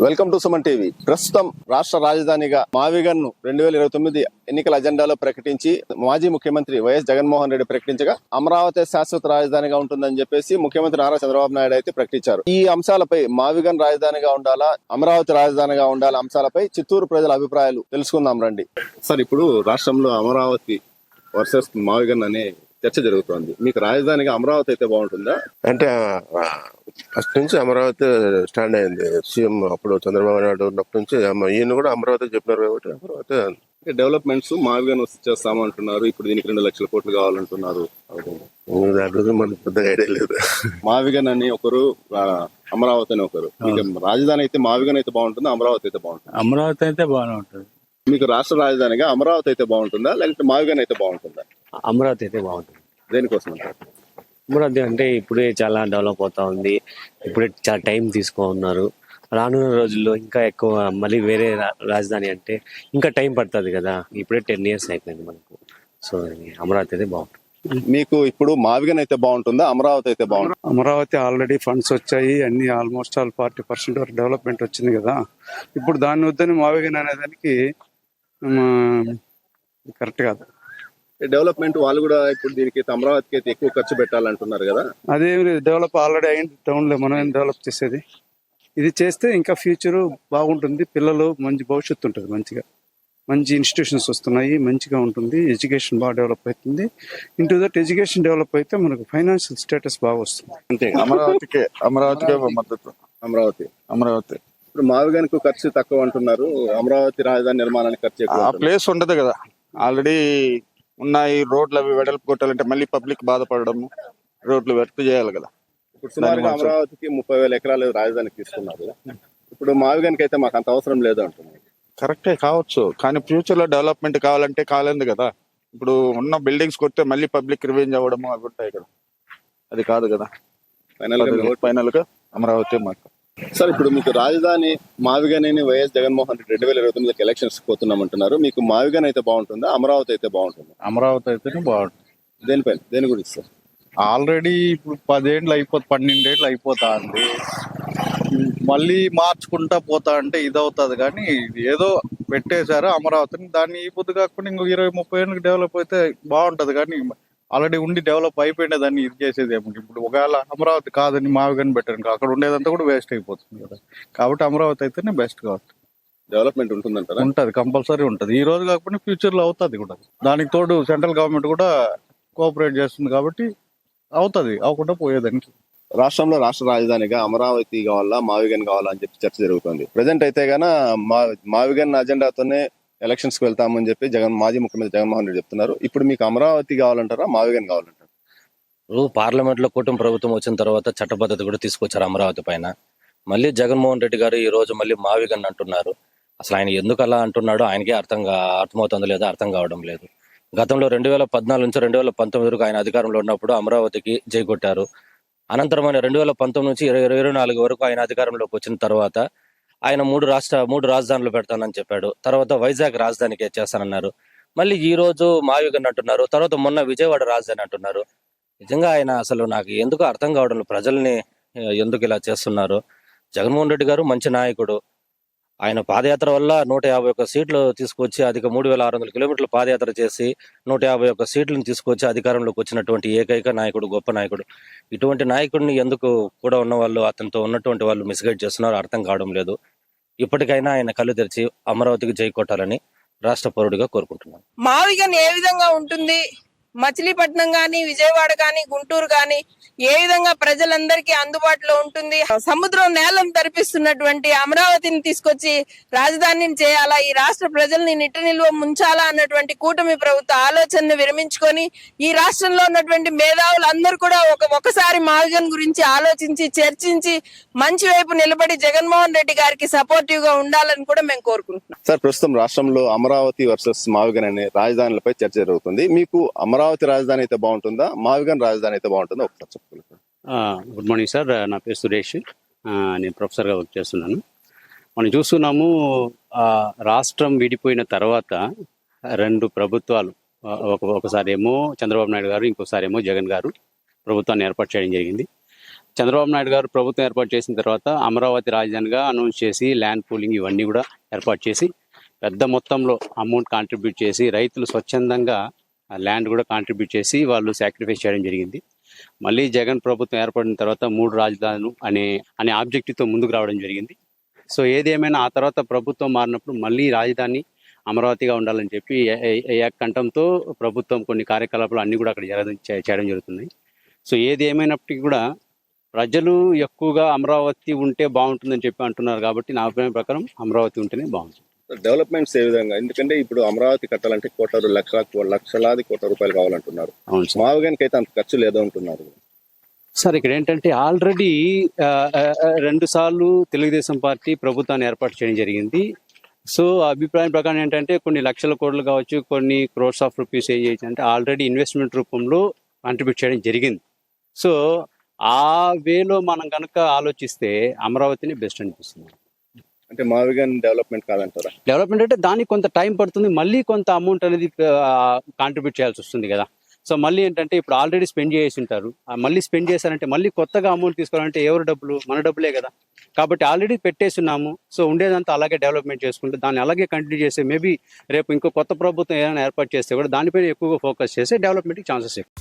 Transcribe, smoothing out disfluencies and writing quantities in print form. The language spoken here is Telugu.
Welcome to Suman TV. ప్రస్తుతం రాష్ట్ర రాజధానిగా మావిగన్ను 2029 ఎన్నికల అజెండాలో ప్రకటించి మాజీ ముఖ్యమంత్రి వైఎస్ జగన్మోహన్ రెడ్డి ప్రకటించగా అమరావతి శాశ్వత రాజధానిగా ఉంటుందని చెప్పేసి ముఖ్యమంత్రి నారా చంద్రబాబు నాయుడు అయితే ప్రకటించారు. ఈ అంశాలపై మావిగన్ రాజధానిగా ఉండాలా, అమరావతి రాజధానిగా ఉండాలా అంశాలపై చిత్తూరు ప్రజల అభిప్రాయాలు తెలుసుకుందాం రండి. సార్, ఇప్పుడు రాష్ట్రంలో అమరావతి వర్సెస్ మావిగన్ అనే చర్చ జరుగుతోంది. మీకు రాజధానిగా అమరావతి అయితే బాగుంటుందా? అంటే ఫస్ట్ నుంచి అమరావతి స్టాండ్ అయింది. సీఎం అప్పుడు చంద్రబాబు నాయుడు ఉన్నప్పటి నుంచి ఈయన కూడా అమరావతి చెప్పినారు కాబట్టి అమరావతి డెవలప్మెంట్స్ మావిగన్ చేస్తామంటున్నారు. ఇప్పుడు దీనికి 2 లక్షల కోట్లు కావాలంటున్నారు. దాని గురించి మనకు పెద్దగా ఐడియా లేదు. మావిగన్ అని ఒకరు, అమరావతి అని ఒకరు. రాజధాని అయితే మావిగన్ అయితే బాగుంటుందా, అమరావతి అయితే బాగుంటుంది? అమరావతి అయితే బాగానే ఉంటుంది. మీకు రాష్ట్ర రాజధానిగా అమరావతి అయితే బాగుంటుందా, లేకపోతే మావిగన్ అయితే బాగుంటుందా? అమరావతి అయితే బాగుంటుంది. దేనికోసం అంటారు? అమరావతి అంటే ఇప్పుడే చాలా డెవలప్ అవుతా ఉంది. ఇప్పుడే చాలా టైం ఉన్నారు. రానున్న రోజుల్లో ఇంకా ఎక్కువ మళ్ళీ వేరే రాజధాని అంటే ఇంకా టైం పడుతుంది కదా. ఇప్పుడే 10 years అయిపోయింది మనకు. సో అమరావతి అయితే బాగుంటుంది. మీకు ఇప్పుడు మావిగన్ అయితే బాగుంటుందా, అమరావతి అయితే బాగుంటుంది? అమరావతి ఆల్రెడీ ఫండ్స్ వచ్చాయి, అన్ని ఆల్మోస్ట్ ఆల్ 40% వరకు డెవలప్మెంట్ వచ్చింది కదా. ఇప్పుడు దాన్ని వద్దని మావిగన్ అనేదానికి కరెక్ట్ కాదు. డెవలప్మెంట్ వాళ్ళు కూడా ఇప్పుడు దీనికి అమరావతికి అయితే ఎక్కువ ఖర్చు పెట్టాలంటున్నారు కదా. అదేమి లేదు, డెవలప్ ఆల్రెడీ అయింది టౌన్ లో. మనం ఏం డెవలప్ చేసేది? ఇది చేస్తే ఇంకా ఫ్యూచర్ బాగుంటుంది. పిల్లలు మంచి భవిష్యత్తు ఉంటుంది, మంచి ఇన్స్టిట్యూషన్స్ వస్తున్నాయి, మంచిగా ఉంటుంది. ఎడ్యుకేషన్ బాగా డెవలప్ అవుతుంది. ఇంటూ దట్ ఎడ్యుకేషన్ డెవలప్ అయితే మనకు ఫైనాన్షియల్ స్టేటస్ బాగా వస్తుంది. అంతే. అమరావతికే మద్దతు. అమరావతి ఇప్పుడు మావిగన్ కు ఖర్చు తక్కువ అంటున్నారు, అమరావతి రాజధాని నిర్మాణానికి ఖర్చు ఎక్కువ. ఆ ప్లేస్ ఉండదు కదా, ఆల్రెడీ ఉన్నాయి. రోడ్లు అవి వెడల్పు కొట్టాలంటే మళ్ళీ పబ్లిక్ బాధపడము, రోడ్లు వెడల్పు చేయాలి కదా. ఇప్పుడు సుమారుగా అమరావతికి 30,000 ఎకరాలు రాజధానికి తీసుకున్నారు. ఇప్పుడు మావిగన్ కి అయితే మాకు అంత అవసరం లేదు అంటున్నారు. కరెక్టే కావచ్చు, కానీ ఫ్యూచర్ లో డెవలప్మెంట్ కావాలంటే కాలేదు కదా. ఇప్పుడు ఉన్న బిల్డింగ్స్ కొడితే మళ్ళీ పబ్లిక్ రివెంజ్ అవ్వడము అవి ఉంటాయి కదా. అది కాదు కదా. ఫైనల్ గా అమరావతి మాకు. సార్, ఇప్పుడు మీకు రాజధాని మావిగన్ అని వైఎస్ జగన్మోహన్ రెడ్డి 2029 ఎలక్షన్స్ పోతున్నామంటున్నారు. మీకు మావిగన్ అయితే బాగుంటుందా, అమరావతి అయితే బాగుంటుందా? అమరావతి అయితేనే బాగుంటుంది. దేనిపైన, దేని గురించి సార్? ఆల్రెడీ ఇప్పుడు 12 ఏళ్ళు అయిపోతా అండి. మళ్ళీ మార్చుకుంటా పోతా అంటే ఇదవుతుంది. కానీ ఏదో పెట్టేశారు అమరావతిని. దాన్ని ఈ పొద్దు కాకుండా ఇంకో 20-30 ఏళ్ళకి డెవలప్ అయితే బాగుంటది. కానీ ఆల్రెడీ ఉండి డెవలప్ అయిపోయిన దాన్ని ఇది చేసేది ఏమిటి? ఇప్పుడు ఒకవేళ అమరావతి కాదని మావిగన్ పెట్టారు, అక్కడ ఉండేదంతా కూడా వేస్ట్ అయిపోతుంది కదా. కాబట్టి అమరావతి అయితేనే బెస్ట్ కావచ్చు. డెవలప్మెంట్ ఉంటుందంటారా? ఉంటది, కంపల్సరీ ఉంటది. ఈ రోజు కాకపోతే ఫ్యూచర్ లో అవుతుంది కూడా. దానికి తోడు సెంట్రల్ గవర్నమెంట్ కూడా కోఆపరేట్ చేస్తుంది కాబట్టి అవుతుంది, అవ్వకుండా పోయేదానికి. రాష్ట్రంలో రాష్ట్ర రాజధానిగా అమరావతి కావాలా, మావిగన్ కావాలా అని చెప్పి చర్చ జరుగుతుంది. ప్రజెంట్ అయితే గాన మావిగన్ అజెండాతోనే ఎలక్షన్స్ కి వెళ్తామని చెప్పి మాజీ ముఖ్యమంత్రి జగన్మోహన్ రెడ్డి చెప్తున్నారు. ఇప్పుడు మీకు అమరావతి కావాలంటారా, మావిగన్ కావాలంటారా? పార్లమెంట్ లో కూటమి ప్రభుత్వం వచ్చిన తర్వాత చట్టబద్ధత కూడా తీసుకొచ్చారు అమరావతి పైన. మళ్ళీ జగన్మోహన్ రెడ్డి గారు ఈ రోజు మళ్ళీ మావిగన్ అంటున్నారు. అసలు ఆయన ఎందుకు అలా అంటున్నాడో ఆయనకే అర్థమవుతుందో లేదో అర్థం కావడం లేదు. గతంలో 2014 నుంచి 2019 వరకు ఆయన అధికారంలో ఉన్నప్పుడు అమరావతికి జై కొట్టారు. అనంతరం ఆయన 2019 నుంచి 2024 వరకు ఆయన అధికారంలోకి వచ్చిన తర్వాత ఆయన 3 రాజధానులు పెడతానని చెప్పాడు. తర్వాత వైజాగ్ రాజధానికి చేస్తానన్నారు. మళ్ళీ ఈ రోజు మావిగన్ అంటున్నారు. తర్వాత మొన్న విజయవాడ రాజధాని అంటున్నారు. నిజంగా ఆయన అసలు నాకు ఎందుకు అర్థం కావడం, ప్రజల్ని ఎందుకు ఇలా చేస్తున్నారు? జగన్మోహన్ రెడ్డి గారు మంచి నాయకుడు. ఆయన పాదయాత్ర వల్ల 151 సీట్లు తీసుకొచ్చి 3600 కిలోమీటర్లు పాదయాత్ర చేసి 151 సీట్లను తీసుకొచ్చి అధికారంలోకి వచ్చినటువంటి ఏకైక నాయకుడు, గొప్ప నాయకుడు. ఇటువంటి నాయకుడిని ఎందుకు కూడా ఉన్న వాళ్ళు, అతనితో ఉన్నటువంటి వాళ్ళు మిస్గైడ్ చేస్తున్నారు, అర్థం కావడం లేదు. ఇప్పటికైనా ఆయన కళ్ళు తెరిచి అమరావతికి జై కొట్టాలని రాష్ట్ర పౌరుడిగా కోరుకుంటున్నాను. మావిగన్ ఏ విధంగా ఉంటుంది, మచిలీపట్నం గాని, విజయవాడ గాని, గుంటూరు గాని ఏ విధంగా ప్రజలందరికీ అందుబాటులో ఉంటుంది? సముద్రం నేలను తరిపిస్తున్నటువంటి అమరావతిని తీసుకొచ్చి రాజధానిని చేయాలా, ఈ రాష్ట్ర ప్రజల్ని నిట్ట నిల్వ ముంచాలా అన్నటువంటి కూటమి ప్రభుత్వ ఆలోచనను విరమించుకొని ఈ రాష్ట్రంలో ఉన్నటువంటి మేధావులందరూ కూడా ఒకసారి మావిగన్ గురించి ఆలోచించి చర్చించి మంచి వైపు నిలబడి జగన్మోహన్ రెడ్డి గారికి సపోర్టివ్ గా ఉండాలని కూడా మేము కోరుకుంటున్నాం. సార్, ప్రస్తుతం రాష్ట్రంలో అమరావతి వర్సెస్ మావిగన్ అనే రాజధానులపై చర్చ జరుగుతుంది. మీకు అమరావతి రాజధాని అయితే బాగుంటుందా, మావిగన్ రాజధాని అయితే బాగుంటుందా ఒకసారి చెప్పగలుగుతారు? గుడ్ మార్నింగ్ సార్, నా పేరు సురేష్. నేను ప్రొఫెసర్గా వర్క్ చేస్తున్నాను. మనం చూస్తున్నాము, రాష్ట్రం విడిపోయిన తర్వాత 2 ప్రభుత్వాలు, ఒకసారి ఏమో చంద్రబాబు నాయుడు గారు, ఇంకోసారి ఏమో జగన్ గారు ప్రభుత్వాన్ని ఏర్పాటు చేయడం జరిగింది. చంద్రబాబు నాయుడు గారు ప్రభుత్వం ఏర్పాటు చేసిన తర్వాత అమరావతి రాజధానిగా అనౌన్స్ చేసి ల్యాండ్ పూలింగ్ ఇవన్నీ కూడా ఏర్పాటు చేసి పెద్ద మొత్తంలో అమౌంట్ కాంట్రిబ్యూట్ చేసి రైతులు స్వచ్ఛందంగా ల్యాండ్ కూడా కాంట్రిబ్యూట్ చేసి వాళ్ళు సాక్రిఫైస్ చేయడం జరిగింది. మళ్ళీ జగన్ ప్రభుత్వం ఏర్పడిన తర్వాత 3 రాజధానులు అనే ఆబ్జెక్టివ్తో ముందుకు రావడం జరిగింది. సో ఏదేమైనా ఆ తర్వాత ప్రభుత్వం మారినప్పుడు మళ్ళీ రాజధాని అమరావతిగా ఉండాలని చెప్పి ఏకంఠంతో ప్రభుత్వం కొన్ని కార్యకలాపాలు అన్ని కూడా అక్కడ చేయడం జరుగుతుంది. సో ఏది ఏమైనప్పటికీ కూడా ప్రజలు ఎక్కువగా అమరావతి ఉంటే బాగుంటుందని చెప్పి అంటున్నారు కాబట్టి నా అభిప్రాయం ప్రకారం అమరావతి ఉంటేనే బాగుంటుంది. డెవలప్మెంట్స్ ఏ విధంగా? ఎందుకంటే ఇప్పుడు అమరావతి కట్టాలంటే లక్షలాది కోట్ల రూపాయలు కావాలంటున్నారు. అవును సార్. మావిగానికి అయితే అంత ఖర్చు లేదంటున్నారు. సార్ ఇక్కడ ఏంటంటే ఆల్రెడీ 2 సార్లు తెలుగుదేశం పార్టీ ప్రభుత్వాన్ని ఏర్పాటు చేయడం జరిగింది. సో అభిప్రాయం ప్రకారం ఏంటంటే కొన్ని లక్షల కోట్లు కావచ్చు, కొన్ని క్రోర్స్ ఆఫ్ రూపీస్ ఏం చేయొచ్చు అంటే ఆల్రెడీ ఇన్వెస్ట్మెంట్ రూపంలో కాంట్రిబ్యూట్ చేయడం జరిగింది. సో ఆ వేలో మనం కనుక ఆలోచిస్తే అమరావతిని బెస్ట్ అనిపిస్తుంది. అంటే మావిగాన్ డెవలప్మెంట్ కాదంటారా? డెవలప్మెంట్ అంటే దానికి కొంత టైం పడుతుంది, మళ్ళీ కొంత అమౌంట్ అనేది కాంట్రిబ్యూట్ చేయాల్సి వస్తుంది కదా. సో మళ్ళీ ఏంటంటే ఇప్పుడు ఆల్రెడీ స్పెండ్ చేసి ఉంటారు, మళ్ళీ స్పెండ్ చేశారంటే మళ్ళీ కొత్తగా అమౌంట్ తీసుకోవాలంటే ఎవరు డబ్బులు? మన డబ్బులే కదా. కాబట్టి ఆల్రెడీ పెట్టేస్తున్నాము. సో ఉండేదంతా అలాగే డెవలప్మెంట్ చేసుకుంటే దాన్ని అలాగే కంటిన్యూ చేస్తే మేబీ రేపు ఇంకో కొత్త ప్రభుత్వం ఏదైనా ఏర్పాటు చేస్తే కూడా దానిపైన ఎక్కువగా ఫోకస్ చేస్తే డెవలప్మెంట్కి ఛాన్సెస్ ఎక్కువ.